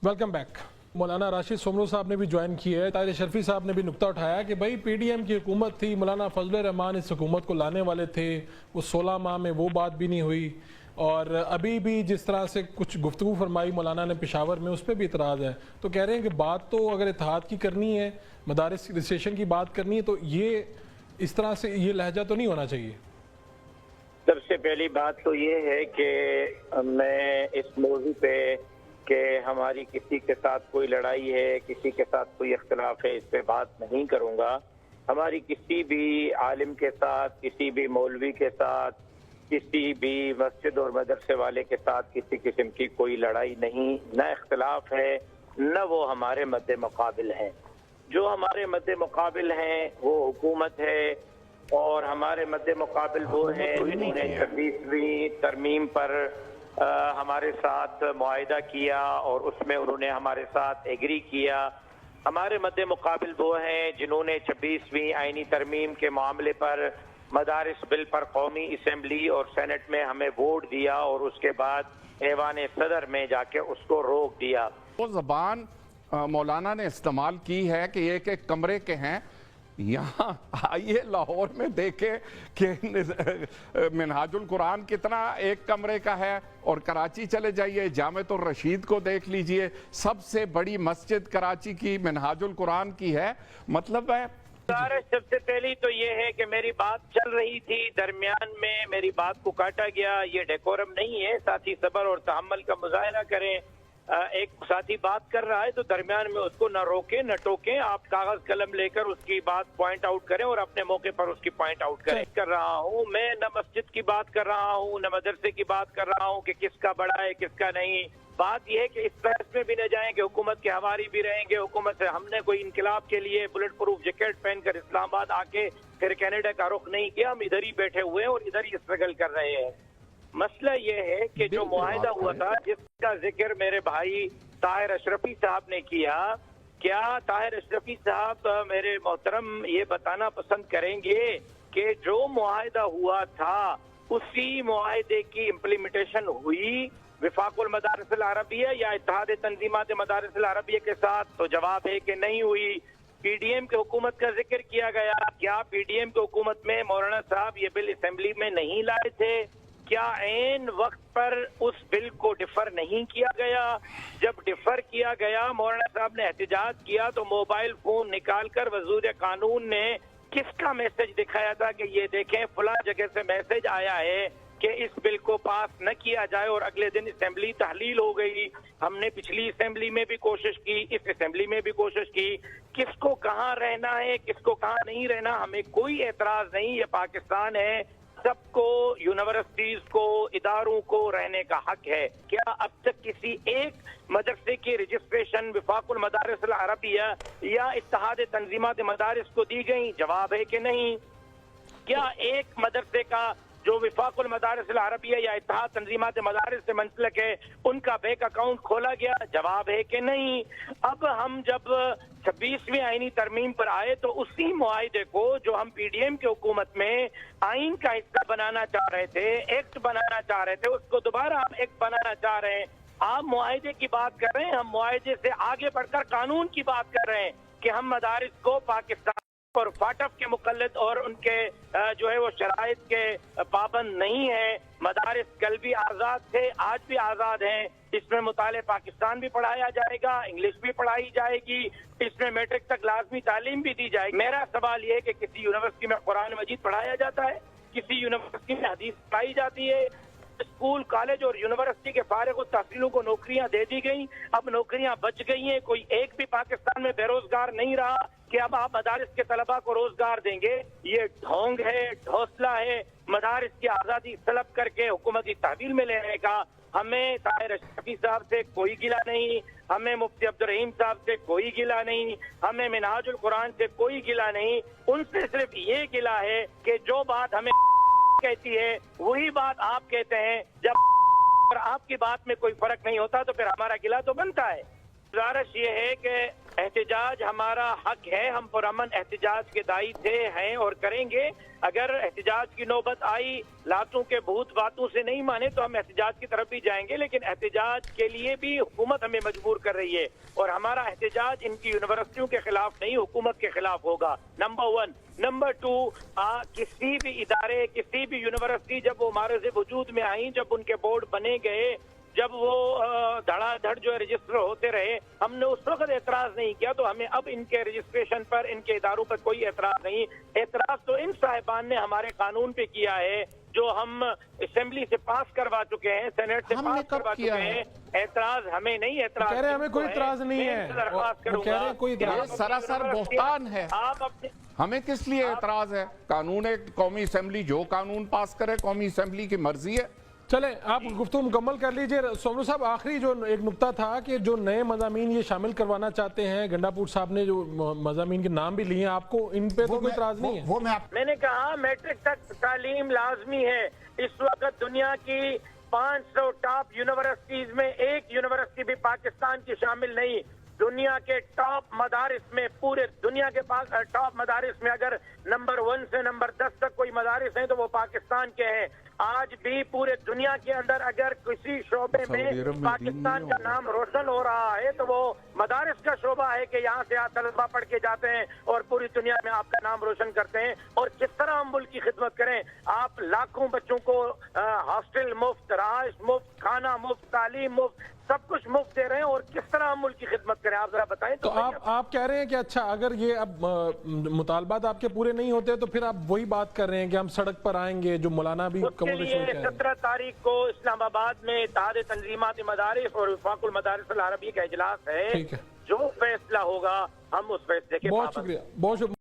Welcome back. मौलाना राशिद सोमरो साहब ने भी ज्वाइन किया है। ताहिर शर्फी साहब ने भी नुक्ता उठाया कि भाई पीडीएम की हुकूमत थी, मौलाना फजल रहमान इस हुकूमत को लाने वाले थे, वो 16 माह में वो बात भी नहीं हुई। और अभी भी जिस तरह से कुछ गुफ्तगू फरमाई मौलाना ने पेशावर में, उस पर भी इतराज़ है। तो कह रहे हैं कि बात तो अगर इत्तेहाद की करनी है, मदारिस रजिस्ट्रेशन की बात करनी है, तो ये इस तरह से ये लहजा तो नहीं होना चाहिए। सबसे पहली बात तो ये है कि मैं इस मौजू पे कि हमारी किसी के साथ कोई लड़ाई है, किसी के साथ कोई इख्तलाफ है, इस पे बात नहीं करूँगा। हमारी किसी भी आलिम के साथ, किसी भी मौलवी के साथ, किसी भी मस्जिद और मदरसे वाले के साथ किसी किस्म की कोई लड़ाई नहीं, न इख्तलाफ है, न वो हमारे मद्दे मुकाबिल हैं। जो हमारे मद्दे मुकाबिल हैं वो हुकूमत है, और हमारे मद्दे मुकाबिल वो हैं जिन्होंने 26वीं तरमीम पर हमारे साथ मुआहिदा किया और उसमें उन्होंने हमारे साथ एग्री किया। हमारे मद्दे मुकाबिल वो हैं जिन्होंने 26वीं आईनी तरमीम के मामले पर मदारिस बिल पर कौमी असम्बली और सेनेट में हमें वोट दिया और उसके बाद ऐवान सदर में जाके उसको रोक दिया। वो ज़बान मौलाना ने इस्तेमाल की है कि एक एक कमरे के हैं। यहाँ आइए लाहौर में देखें कि मिनहाजुल कुरान कितना एक कमरे का है, और कराची चले जाइए जामेतुर रशीद को देख लीजिए, सबसे बड़ी मस्जिद कराची की मिनहाजुल कुरान की है। मतलब है सबसे पहली तो ये है कि मेरी बात चल रही थी, दरमियान में मेरी बात को काटा गया, ये डेकोरम नहीं है। साथी सब्र और तहम्मुल का मुजाहरा करें। एक साथी बात कर रहा है तो दरमियान में उसको न रोकें न टोकें। आप कागज कलम लेकर उसकी बात पॉइंट आउट करें और अपने मौके पर उसकी पॉइंट आउट करें। कर रहा हूँ मैं, न मस्जिद की बात कर रहा हूँ, न मदरसे की बात कर रहा हूँ कि किसका बड़ा है किसका नहीं। बात यह है कि इस बहस में भी न जाएंगे, हुकूमत के हवारी भी रहेंगे। हुकूमत से हमने कोई इनकलाब के लिए बुलेट प्रूफ जैकेट पहनकर इस्लामाबाद आके फिर कनाडा का रुख नहीं किया। हम इधर ही बैठे हुए हैं और इधर ही स्ट्रगल कर रहे हैं। मसला ये है कि जो मुआहिदा हुआ था, जिसका जिक्र मेरे भाई ताहिर अशरफी साहब ने किया, क्या ताहिर अशरफी साहब मेरे मोहतरम ये बताना पसंद करेंगे कि जो मुआहिदा हुआ था उसी मुआहिदे की इम्प्लीमेंटेशन हुई वफाकुल मदारिस अल अरबिया या इत्तेहाद तंजीमात मदारिस अल अरबिया के साथ? तो जवाब है कि नहीं हुई। पीडीएम की हुकूमत का जिक्र किया गया, क्या पीडीएम की हुकूमत में मौलाना साहब ये बिल असेंबली में नहीं लाए थे? क्या ऐन वक्त पर उस बिल को डिफर नहीं किया गया? जब डिफर किया गया, मौलाना साहब ने एहतजाज किया तो मोबाइल फोन निकालकर वज़ीर कानून ने किसका मैसेज दिखाया था कि ये देखें फला जगह से मैसेज आया है कि इस बिल को पास न किया जाए, और अगले दिन असेंबली तहलील हो गई। हमने पिछली असेंबली में भी कोशिश की, इस असेंबली में भी कोशिश की। किसको कहाँ रहना है, किसको कहाँ नहीं रहना, हमें कोई एतराज नहीं। ये पाकिस्तान है, सबको, यूनिवर्सिटीज को, इदारों को रहने का हक है। क्या अब तक किसी एक मदरसे की रजिस्ट्रेशन वफाकुल मदारिस अल अरबिया या इत्तेहाद तंजीमात मदारिस को दी गई? जवाब है कि नहीं। क्या एक मदरसे का जो वफाकुल मदारिस अल अरबिया या इत्तेहाद तंजीमात मदारिस से मुंसलिक है उनका बैंक अकाउंट खोला गया? जवाब है कि नहीं। अब हम जब 26वीं आईनी तरमीम पर आए तो उसी मुआहिदे को जो हम पीडीएम की हुकूमत में आइन का हिस्सा बनाना चाह रहे थे, एक्ट बनाना चाह रहे थे, उसको दोबारा हम एक्ट बनाना चाह रहे हैं। आप मुआहिदे की बात कर रहे हैं, हम मुआहिदे से आगे बढ़कर कानून की बात कर रहे हैं कि हम मदारिस को पाकिस्तान और फाटफ के मुकल्लद और उनके जो है वो शराइत के पाबंद नहीं है। मदारिस कल भी आज़ाद थे, आज भी आज़ाद हैं। इसमें मुताले पाकिस्तान भी पढ़ाया जाएगा, इंग्लिश भी पढ़ाई जाएगी, इसमें मैट्रिक तक लाजमी तालीम भी दी जाएगी। मेरा सवाल ये है कि किसी यूनिवर्सिटी में कुरान मजीद पढ़ाया जाता है, किसी यूनिवर्सिटी में हदीस पढ़ाई जाती है। स्कूल, कॉलेज और यूनिवर्सिटी के फारिग तहसीलों को नौकरियां दे दी गई, अब नौकरियां बच गई हैं। कोई एक भी पाकिस्तान में बेरोजगार नहीं रहा कि अब आप मदारिस के तलबा को रोजगार देंगे। ये ढोंग है, ढोसला है, मदारिस की आज़ादी तलब करके हुकूमती तहवील में लेने का। हमें ताहिर अशरफी साहब से कोई गिला नहीं, हमें मुफ्ती अब्दुल रहीम साहब से कोई गिला नहीं, हमें मिनहाजुल कुरान से कोई गिला नहीं। उनसे सिर्फ ये गिला है कि जो बात हमें कहती है वही बात आप कहते हैं। जब आपकी बात में कोई फर्क नहीं होता तो फिर हमारा गिला तो बनता है। गुजारिश ये है कि एहतजाज हमारा हक है, हम पुरअमन एहतजाज के दाई थे, हैं और करेंगे। अगर एहतजाज की नौबत आई, लातों के भूत बातों से नहीं माने तो हम एहतजाज की तरफ भी जाएंगे, लेकिन एहतजाज के लिए भी हुकूमत हमें मजबूर कर रही है और हमारा एहतजाज इनकी यूनिवर्सिटियों के खिलाफ नहीं, हुकूमत के खिलाफ होगा, नंबर 1। नंबर 2, किसी भी इदारे, किसी भी यूनिवर्सिटी जब वो हमारे से वजूद में आई, जब उनके बोर्ड बने गए, जब वो धड़ाधड़ जो है रजिस्टर होते रहे, हमने उस वक्त एतराज नहीं किया, तो हमें अब इनके रजिस्ट्रेशन पर, इनके इदारों पर कोई एतराज नहीं। एतराज तो इन साहिबान ने हमारे कानून पे किया है जो हम असेंबली से पास करवा चुके हैं, सेनेट से पास करवा चुके हैं। एतराज हमें नहीं, एतराज कह रहे हैं हमें कोई एतराज नहीं है, दरख्वास्त वो कह रहे हैं कोई ये सरासर बहतान है। आप अपने हमें किस लिए एतराज है? कानून कौमी असेंबली जो कानून पास करे, कौमी असेंबली की मर्जी है। चले आप गुफ्तगू मुकम्मल कर लीजिए। सोमरू साहब, आखिरी जो एक नुक्ता था कि जो नए मज़ामीन ये शामिल करवाना चाहते हैं, गंडापुर साहब ने जो मज़ामीन के नाम भी लिए हैं, आपको इन पे तो कोई इतराज नहीं है? मैंने कहा मैट्रिक तक तालीम लाजमी है। इस वक्त दुनिया की 500 टॉप यूनिवर्सिटीज में एक यूनिवर्सिटी भी पाकिस्तान की शामिल नहीं। दुनिया के टॉप मदारिस में, पूरे दुनिया के पास टॉप मदारिस में अगर नंबर 1 से नंबर 10 तक कोई मदारिस हैं तो वो पाकिस्तान के हैं। आज भी पूरे दुनिया के अंदर अगर किसी शोबे में पाकिस्तान का नाम रोशन हो रहा है तो वो मदारिस का शोबा है कि यहाँ से आप तलबा पढ़ के जाते हैं और पूरी दुनिया में आपका नाम रोशन करते हैं। और किस तरह हम मुल्क की खिदमत करें। आप लाखों बच्चों को हॉस्टल मुफ्त, रहाइश मुफ्त, खाना मुफ्त, तालीम मुफ्त, सब कुछ मुफ्त दे रहे हैं और किस तरह हम मुल्क की खिदमत करें, आप जरा बताएं। तो आप कह रहे हैं कि अच्छा, अगर ये अब मुतालबात आपके पूरे नहीं होते तो फिर आप वही बात कर रहे हैं कि हम सड़क पर आएंगे, जो मौलाना भी उसके लिए 17 तारीख को इस्लामाबाद में इत्तेहाद तंजीमात मदारिस और वफाकुल मदारिस अल अरबी का इजलास है। ठीक है, जो फैसला होगा हम उस फैसले के बहुत शुक्रिया, बहुत शुक्रिया।